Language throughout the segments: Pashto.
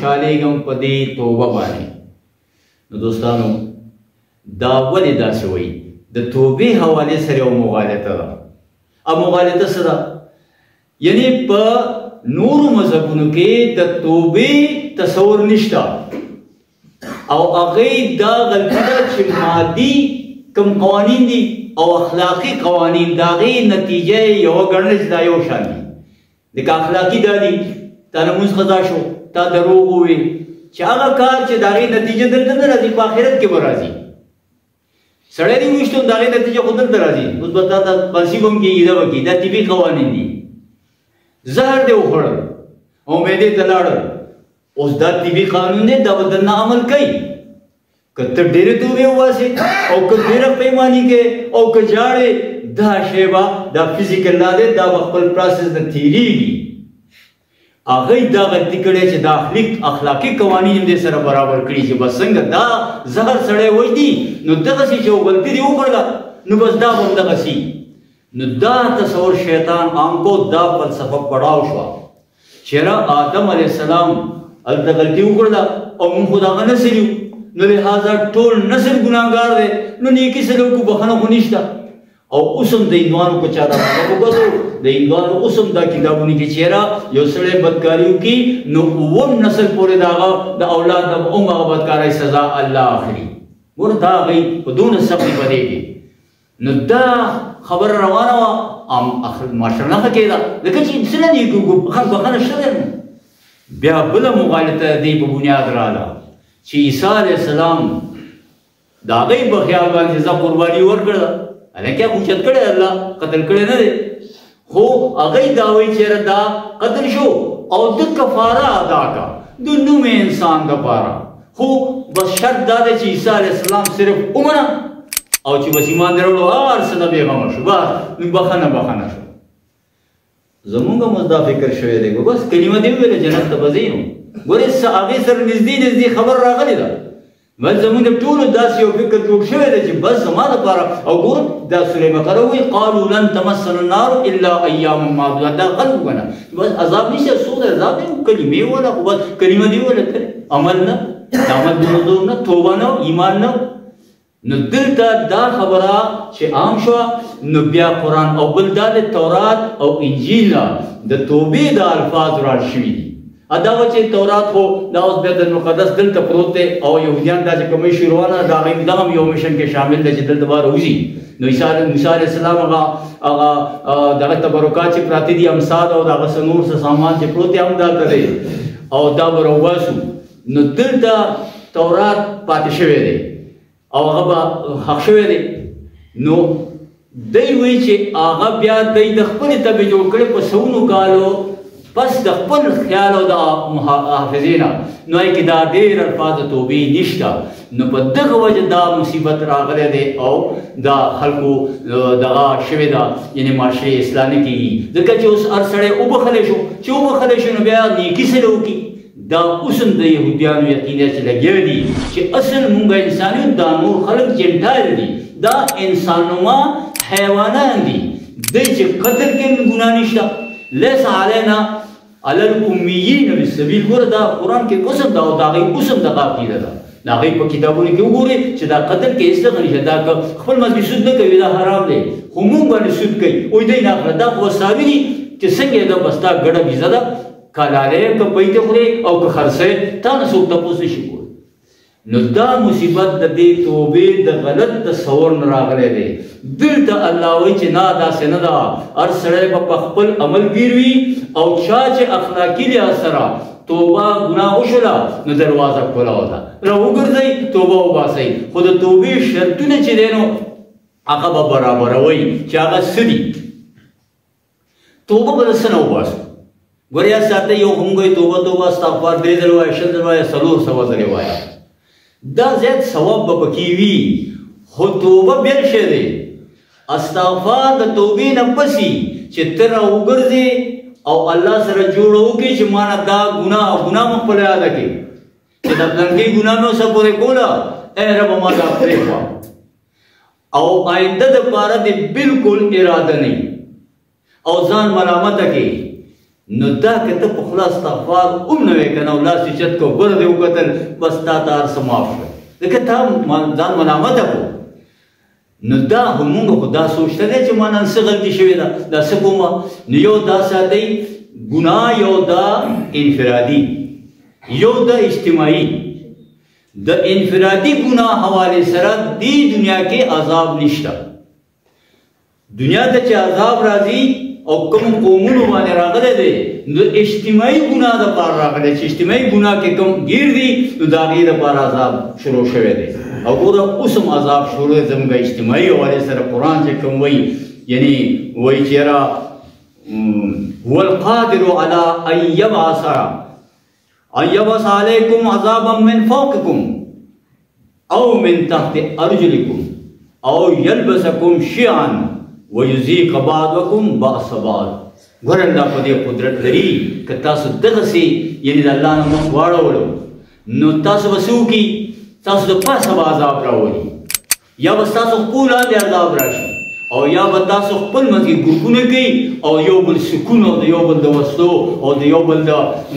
خوشحالیږم په دې توبه باندې. نو دوستانو دا ولې داسې وایي؟ د توبې حوالې سره یو مغالطه ده. او مغالطه څه ده؟ یعنی په نورو مذهبونو کې د توبې تصور نشته او هغوی دا غلطي ده چې مادي کوم قوانین دي او اخلاقي قوانین د هغې نتیجه یې یوه ګڼله چې دا یو شان دي. لکه اخلاقي دا دي تا لمونځ قضا شو، تا دروغ ووې، چې هغه کار چې د هغې نتیجه دلته نه راځي په آخرت کې به راځي. سړی دې وویشتو د هغې نتیجه خو دلته راځي، اوس به تا ته پانسي به هم کېږي، دا به کېږي. دا طبي قوانین دي. زهر دې وخوړل او معدې ته لاړل، اوس دا طبي قانون دی، دا به درنه عمل کوي. که ته ډېرې توبې وباسې او که ډېره پښیماني کوې او که ژاړې، دا شی به دا فزیکل لا دی، دا به خپل پروسس نه تېرېږي. هغوی دا غلطي کړې چې دا اخلاقي قوانین هم دې سره برابر کړي چې بس څنګه دا زهر سړی وژني، نو دغسې چې یو غلطي دې وکړله نو بس دا به هم دغسې. نو دا تصور شیطان عام کو، دا فلسفه پړاو شوه. چېرې آدم علیه السلام هلته غلطي وکړله او موږ خو د هغه نسل یو، نو لہذا ټول نسل ګناهګار دی، نو نیکي سره وکړو، بښنه خو نشته. او اوس هم د هندوانو په چا دا وګورو، د هندوانو اوس هم دا کتابونه کې چېرې یو سړی بدکاري وکړي نو اووم نسل پورې د هغه د اولاد د هم هغه بدکارۍ سزا الله اخلي. ګوره دا هغوی په دونه سختې بدۍ کې. نو دا خبره روانه وه، ماشاءالله نه ښه کېده، ځکه چې څه نه دي بښنه شته دی. بیا بله مغالطه د دې په بنیاد راغله چې عیسی علیه السلام د هغوی په خیال باندې زه قرباني ورکړه، حالانکه اوچت کړی الله، قتل کړی نه دی، خو هغوی دا وایي چېرې دا قتل شو او د کفاره ادا کا د نوم انسان دپاره. خو بس شرط دا دی چې عیسی علیه السلام صرف ومنه او چې بس ایمان دې راوړو هر څه نه بېغمه شو، بس بښنه شو. زمونږ هم اوس دا فکر شوی دی، بس کلمه دې وویله جنت ته به ځئ. نو ګورې هغې سره نږدې خبر راغلی ده، بس زمونږ د ټولو داسې یو فکر جوړ شوی دی چې بس زما دپاره. او ګوره دا سورې بقره وایي قالوا لن تمسنا النار الا ایاما معدودات، دا خلک وکنه بس عذاب نشته، څوک دی عذاب دی، کلمې وویله خو بس کلمه دې وویله، عمل نه، د عمل بنظور نه، توبه نه، ایمان نه. نو دلته دا خبره چې عام شوه. نو بیا قرآن او بل دا د تورات او انجیل نه د توبې د الفاظ راټ شوي دي. دا و چې تورات خو دا اوس بیت المقدس دلته پروت دی او یهودیان دا چې کومې شروعانه د هغوی دغه هم یو مشن کې شامل دی چې دلته به راوځي. نو عیسی علیه السلام هغه دغه تبرکات چې پراته دي، امصاد او دغه څه نور څه سامان چې پروت دی هم دلته دی او دا به راوباسو. نو دلته تورات پاتې شوی دی او هغه به حق شوی دی. نو دی وایي چې هغه بیا دی د خپلې طبعې جوړ کړی په سلونو کالو پس د خپل خیال او د حافظې نه، نو هغې کې دا ډېر الفاظ د توبې نشته. نو په دغه وجه دا مصیبت راغلی دی او دا خلکو دغه شوې ده، یعنې معاشرې اصلاح نه کېږي، ځکه چې اوس هر سړی وبخلی شو، چې وبخلی شو نو بیا نیکي سره وکړي. دا اوس هم د یهودیانو یقین چې لګیا دي چې اصل مونږ انسانیت، دا نور خلک جنټایل دي، دا انسانما حیوانان دي، دی چې قتل کې ګناه نشته. لیس علینا علی الامیین بالسبیل. ګوره دا قرآن کې اوس هم دا او د هغوی اوس هم دغه عقیده ده. د هغوی په کتابونو کې وګورئ چې دا قتل کې هېڅ دغه نشته، دا خپل مذهبي سود نه کوي، دا حرام دی، خو مونږ باندې سود کوي، وایي دی نه اخله. دا خو وساوي دي چې څنګه یې ده، بس دا ګډه ویزه ده، که لالی که پیته خورې او که خرڅی، تا نه څوک تپوس نشي کولی. نو دا مصیبت د دې توبې د غلط تصور نه راغلی دی. دلته الله وایي چې نه داسې نه ده، هر سړی به په خپل عمل ګیر وي او چا چې اخلاقي لحاظ سره توبه ګناه وشوله نو دروازه کلاو ده، راوګرځئ توبه وباسئ. خو د توبې شرطونه چې دی نو هغه به برابروئ چې هغه څه دي. توبه به د څه نه وباسو؟ ګوره یاد ساتئ، یو خو موږ وایو توبه استغفار 3 ځله وایه، 6 ځله وایه، 400 ځلې وایه، دا زیات ثواب به پکې وي، خو توبه بل شی دی. استغفار د توبې نه پسې چې ته راوګرځې او الله سره جوړ وکړې چې ما نه دا ګناه مې خپله یاده کړې چې دا پلانکۍ ګناه مې اوسه پورې کوله، ای ربه ما دا پرېږده، او آینده دپاره دې بلکل اراده نه او ځان ملامته کړې. نو دا که ته په خوله استغفار هم نه وې که نه او لاس دې چت کړو ګوره دې وکتل بس تا ته هر څه معاف شول ځکه تا ځان ملامته کړو نو دا خو مونږ خو دا سوچته دی چې ما نن څه غلطي شوې ده دا څه کومه نو یو دا ساتئ ګناه یو دا انفرادي یو دا اجتماعي د انفرادي ګناه حوالې سره دې دنیا کې عذاب نشته دنیا ته چې عذاب راځي او کوم قومونو باندې راغلی دی نو اجتماعي ګناه دپاره راغلی چې اجتماعي ګناه کې کوم ګیر دي نو د هغې دپاره عذاب شروع شوی دی او ګوره اوس هم عذاب شروع دی زموږ اجتماعي حوالې سره قرآن چې کوم وایي یعنی وایي چې یاره هو القادر على ان يبعث عليكم عذابا من فوقكم او من تحت ارجلكم او يلبسكم شيعا ويذيق بعضكم بأس بعض ګوره الله په دې قدرت لري که تاسو دغسې یعنې د الله نه مخ واړولو نو تاسو به څه وکړي تاسو د پاسه به عذاب راولي یا به ستاسو خپل لاندې عذاب راشي او یا به تاسو خپل منځ کې ګروپونه کوي او یو بل سکون او د یو بل د وسلو او د یو بل د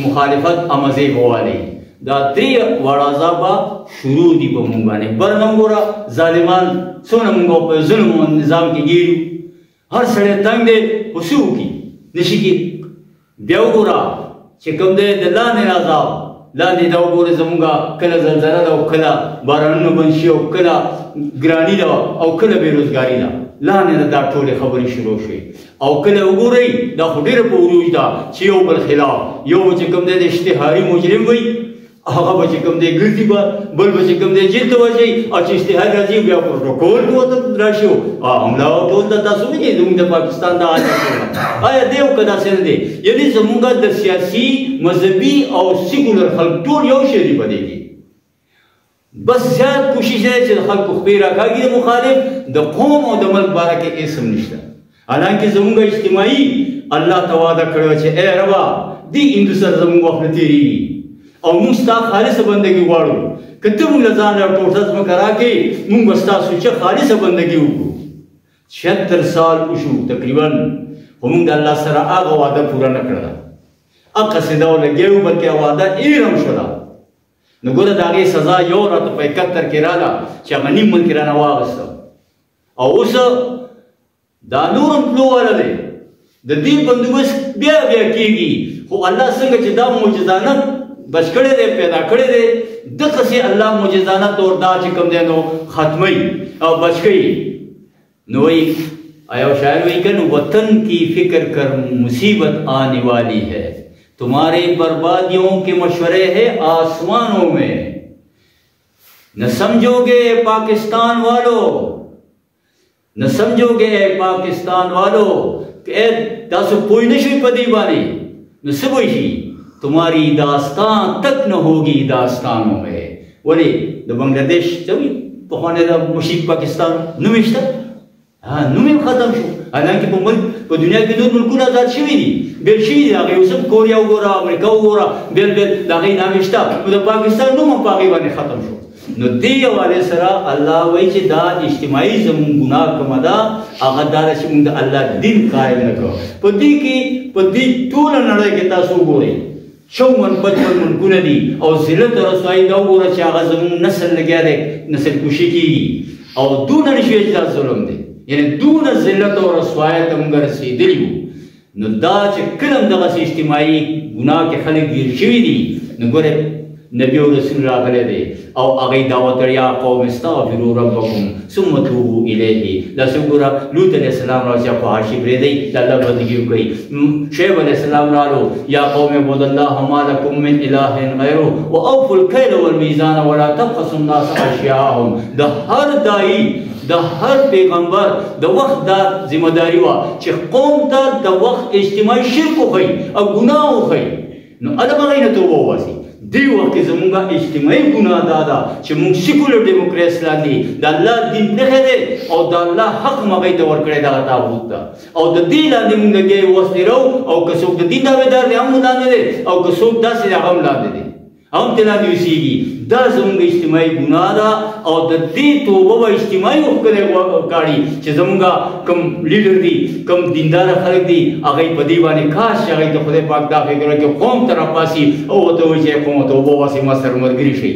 مخالفت امزې به والئ دا درې واړه عذاب به شروع دي په مونږ باندې بل هم ګوره ظالمان څومره مونږ په ظلم او نظام کې ګیرو هر سړی تنګ دی خو څه وکړي نشي کېدی بیا وګوره چې کوم دی د لاندې عذاب لاندې دا وګورئ زموږ کله زلزله ده او کله بارانونه بند شي او کله ګراني ده او کله بېروزګاري ده لاندې نه دا ټولې خبرې شروع شوې او کله وګورئ دا خو ډېره په عروج ده چې یو بل خلاف یو به چې کوم دی د اشتهاري مجرم وي هغه به چې کوم دی ګرځي به بل به چې کوم دی جیل ته واچوي او چې اشتهار راځي بیا پروټوکول به ورته راشي حمله ټول ته تاسو وینئ زموږ د پاکستان دا حالت آیا دی او که داسې نه دی یعنې زموږ د سیاسي مذهبي او سیکولر خلک ټول یو شی دي په دې کې بس زیات کوشش دی چې د خلکو خپې راکاږي د مخالف د قوم او د ملک باره کې هېڅ هم نشته حالانکې زموږ اجتماعي الله ته وعده کړې وه چې ای ربه دې هندو سره زموږ وخت نه تېرېږي او موږ ستا خالصه بندګي غواړو که ته موږ له ځان را ټوټه ځمکه راکړې موږ به ستا سوچه خالصه بندګي وکړو 76 سال وشو تقریبا خو موږ د الله سره هغه وعده پوره نه کړله هغسې دا ولګېو بلکې وعده هېر هم شوله نو ګوره د هغې سزا یو راته په 71 کې راله چې هغه نیم ملک یې رانه واخېسته او اوس دا نور هم تلو واله دی د دې بندوبست بیا بیا کېږي خو الله څنګه چې دا معجزانه بچ کړی دی پیدا کړی دی دغسې الله معجزانه طور دا چې کوم دی نو ختموي او بچ کوي نو وایي یو شاعر وایي که نو وطن کی فکر کر مصیبت آنے والی ہے تمہارے بربادیوں کے مشورے ہے آسمانوں میں نہ سمجھو گے پاکستان والو نہ سمجھو گے پاکستان والو کہ تاسو پوه نه شئ په دې باندې نو څه به شي تمہاری داستان تک نہ ہوگی داستانوں میں ولې د بنګلادیش څه وایي پخوانی د مشرق پاکستان نوم یې شته نوم یې ختم شو حالانکې په دنیا کې نور ملکونه آزاد شوي دي بېل شوي دي هغې اوس هم کوریا وګوره امریکا وګوره بېل بېل د هغې نام یې شته نو د پاکستان نوم هم په هغې باندې ختم شو نو دې حوالې سره الله وایي چې دا اجتماعي زموږ ګناه کومه ده هغه دا ده چې موږ د الله دین قایل نه کړو په دې کې په دې ټوله نړۍ کې تاسو وګورئ 54 ملکونه دي او ذلت او رسوایي دا وګوره چې هغه زموږ نسل لګیا دی نسل کشي کېږي او دونه نه شوی چې دا ظلم دی یعنې دونه ذلت او رسوایي ته موږ رسېدلي وو نو دا چې کله هم دغسې اجتماعي ګناه کې خلک ګیر شوي دي نو ګورئ نبی او رسول راغلی دی او هغې دعوت کړی یا قوم استغفروا ربکم ثم توبوا الیه داسې وګوره لوط علیه السلام را چې فحاشي پرېږدئ د الله بندګي وکړئ شعیب علیه السلام رالو یا قوم اعبدوا الله ما لکم من اله غیره واوفوا الکیل والمیزان ولا تبخسوا الناس اشیاءهم د هر داعی د هر پیغمبر د وخت دا ذمه داري وه چې قوم ته د وخت اجتماعي شرک وښیي او ګناه وښیي نو هلته به هغې نه توبه وباسي دې وخت کې زموږ اجتماعي ګناه دا ده چې موږ سیکولر ډیموکراسي لاندې د الله دین پرېښی دی او د الله حق هم هغې ته ورکړی دغه تاغوت ته او د دې لاندې موږ لګیا یو وس تېرو او که څوک د دین دعوېدار دی هم لاندې دی او که څوک داسې دی هغه هم لاندې دی هم تلا نیوسیږي دا زموږ اجتماعي ګناه ده او د دې توبه به اجتماعي وکړي غواړي چې زموږ کوم لیډر دي کوم دیندار خلک دي هغه په دې باندې کاش هغه د خدای پاک دا فکر وکړي قوم ته راپاسي او ورته وایي چې قوم توبه واسي ما سره ملګري شي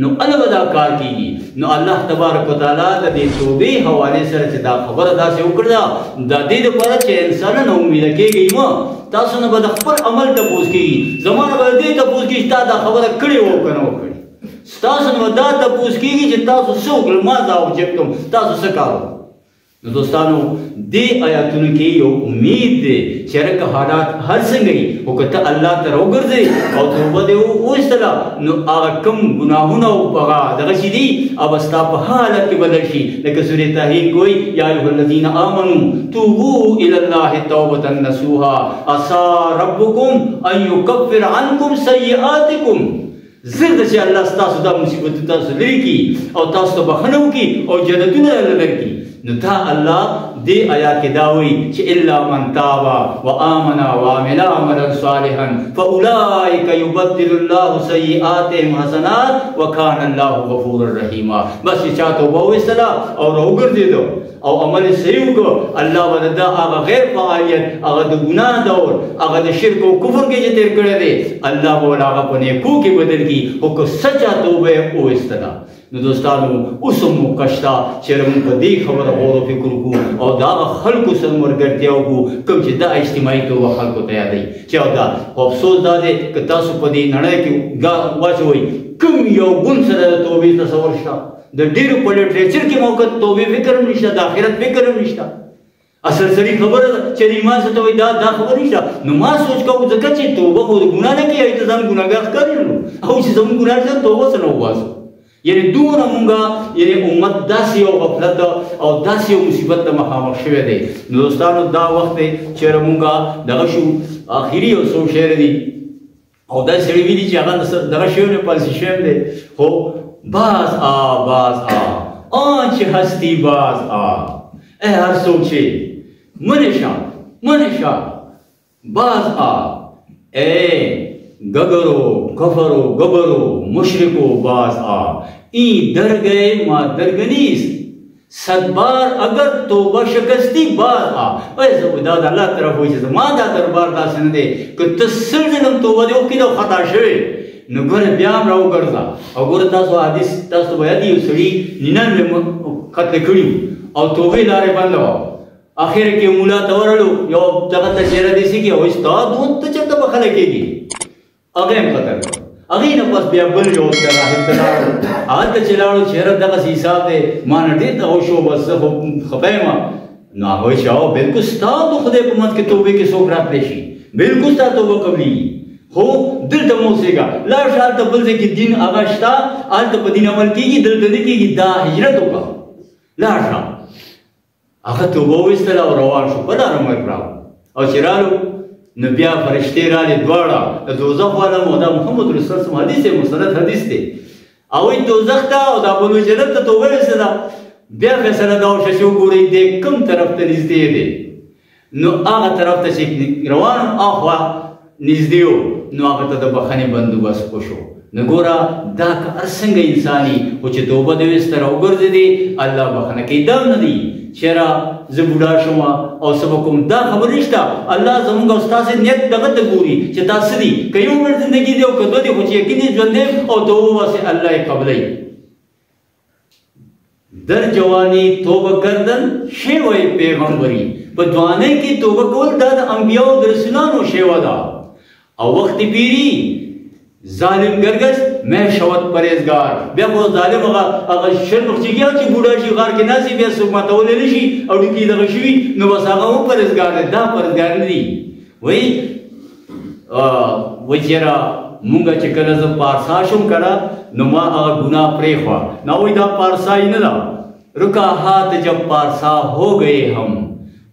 نو الله به دا کار کیږي نو الله تبارک وتعالی د دې توبې حوالې سره چې دا خبره داسې وکړه د دې لپاره چې انسان نه امید کېږي ما تاسو نه به د خپل عمل تپوس کېږي زمانه به دې تپوس کېږي چې تا دا خبره کړې وه که نه وکړې ستاسو نه به دا تپوس کېږي چې تاسو څه وکړل ما دا وجبتم تاسو څه کار وکړل نو دوستانو دې آیاتونو کې یو امید دی چې هر حالات هر څنګه وي خو که ته الله ته راوګرځې او توبه دې وویستله نو هغه کوم ګناهونه او هغه دغه چې دي هغه ستا په حالت کې بدل شي لکه سورې تحریم کوي یا ایها الذین آمنوا توبوا الی الله توبة نصوحا عسى ربکم ان یکفر عنکم سیئاتکم زر د چې الله ستاسو دا مصیبت تاسو لرې کړي او تاسو ته بخښنه وکړي او جنتونه درکړي نو دا الله دې آیات کې دا وایي چې الا من تاب وآمن وعمل عملا صالحا فاولئک یبدل الله سیئاتهم حسنات وکان الله غفورا رحیما بس چې چا توبه وایستله او راوګرځېدو او عمل صحیح وکړو الله به دا هغه غیر فعالیت هغه د ګناه دور هغه د شرک او کفر کې چې تېر کړی دی الله به هغه په نیکو کې بدل کړي خو که سچا توبه یې وایستله نو دوستانو اوس هم موقع شته چې موږ په دې خبره غور او فکر وکړو او د هغه خلکو سره ملګرتیا وکړو کوم چې دا اجتماعي توبه خلکو ته یادوي چې او دا خو افسوس دا دی که تاسو په دې نړۍ کې واچوئ کوم یو ګوند سره د توبې تصور شته د ډېرو په لټریچر کې موقع توبې فکر هم نشته د آخرت فکر هم نشته اصل سړي خبره ده چې ایمان څه ته وایي دا خبره نشته نو ما سوچ کوم ځکه چې توبه خو د ګناه نه کوي ته ځان ګناهګار ښکاري نو او چې زموږ ګناه نه توبه څه نه وباسو یعنی دومره مونږه یعنی امت داسې یو غفلت او داسې یو مصیبت ته مخامخ شوی دی نو دوستانو دا وخت دی چېرې مونږه دغه شو آخري یو څو شعر دي او دا سړي ویلي چې هغه دغه شعر نه پالسي شوی دی خو باز باز آنچ هستی باز ای هر څوک چې منشا باز ای گگرو کفرو گبرو مشرکو باز این در گئے ما درگنیست صد بار اگر توبه شکستی باز ایسا دا اللہ طرف ہوئی چیزا ما دا دربار دا سنده که تسل جنم توبه دیو کی دا خطا شوی نو گر بیام راو گرزا او گر تاسو حدیث تاسو بایدی یو سڑی نینان میں قتل کریو او توبه لاره بندو آخر کې مولا تورلو یو جگہ تا چیرہ دیسی کی او استا دون تا چرتا بخلے کی گی هغه هم قتل کړ هغې نه پس بیا بل یو ته راهب ته لاړو هلته چې لاړو چې یاره دغسې حساب دی ما نه ډېر دغه شو بس زه خو خفه یم نو هغه وایي چې او بلکل ستا د خدای په منځ کې توبې کې څوک راتلی شي بلکل ستا توبه قبلېږي خو دلته مه اوسېږه لاړ شه هلته بل ځای کې دین هغه شته هلته په دین عمل کېږي دلته نه کېږي دا هجرت وکړه لاړ شه هغه توبه وایستله او روان شو په لاره مرګ راغلو او چې رالو نو بیا فرشتې رالې دواړه د دوزخ والا مو دا محمد رسول الله حدیث دی مستند حدیث دی او وایي دوزخ ته او دا بلوی جنت ته توبه ویستله بیا فیصله دا وشوه چې وګورئ دی کوم طرف ته نږدې دی نو هغه طرف ته چې روان اخوا نږدې و نو هغه ته د بخښنې بندوبست وشو نو ګوره دا که هر څنګه انساني خو چې توبه دې ویسته راوګرځېدې الله بخښنه کوي دا نه دی چېرې زه بوډا شوم او څه به کوم دا خبر نشته الله زموږ او ستاسې نیت دغه ته ګوري چې دا څه دي که یو عمر زندګي دی او که دوه دي خو چې یقیني ژوند دی او توبه واسې الله یې قبلوي در جوانی توبه کردن شیوه پیغمبری په ځوانۍ کې توبه کول دا د انبیاو د رسولانو شیوه ده او وقت پیری ظالم گرگس میں شوت پریزگار بیا خو ظالم هغه شرم چې بوډا شي غار کې ناسي بیا څوک ماتولی نه شي او ډوکي دغه شوي نو بس هغه هم پرهیزګار دی دا پرهیزګار نه دي وایي چېره مونږ چې کله زه پارسا شوم که نو ما هغه ګناه پرېښوه نو وایي دا پارسایي نه ده رکا ہاتھ جب پارسا ہو گئے ہم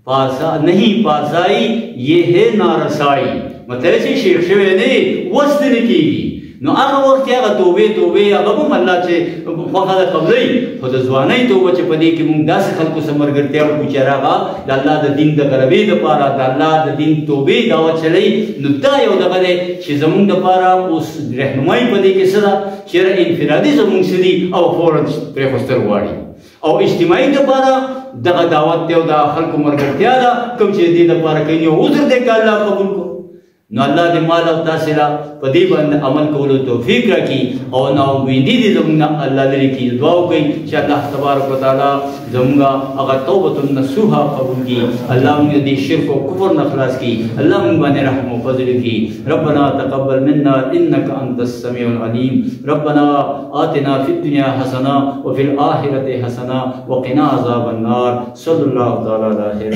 پارسا نہیں پارسائی یہ ہے نارسائی مطلب چې شیخ شوی نه وس نه کېږي نو هغه وخت کې هغه توبې هغه هم الله چې خوښه ده قبلوي خو د ځوانۍ توبه چې په دې کې مونږ داسې خلکو سره ملګرتیا وکړو چې هغه د الله د دین د غلبې دپاره د الله د دین توبې دعوت چلی نو دا یو دغه دی چې زمونږ دپاره اوس رهنمایي په دې کې څه ده چېرې انفرادي زمونږ څه دي او فوراً پرېښوستل غواړي او اجتماعي دپاره دغه دعوت دی او د خلکو ملګرتیا ده کوم چې دې دپاره کوي یو عذر دی که الله قبول کړو نو الله دې مال او تاسې له په دې باندې عمل کولو توفیق راکړي او ناامیدي دې زموږ نه الله لرې کړي دعا وکړئ چې الله تبارک وتعالی زموږ هغه توبة نصوحه قبول کړي الله موږ دې شرک او کفر نه خلاص کړي الله موږ باندې رحم او فضل وکړي ربنا تقبل منا انك انت السميع العليم ربنا آتنا في الدنيا حسنه وفي الآخرة حسنه وقنا عذاب النار صلى الله تعالى على خير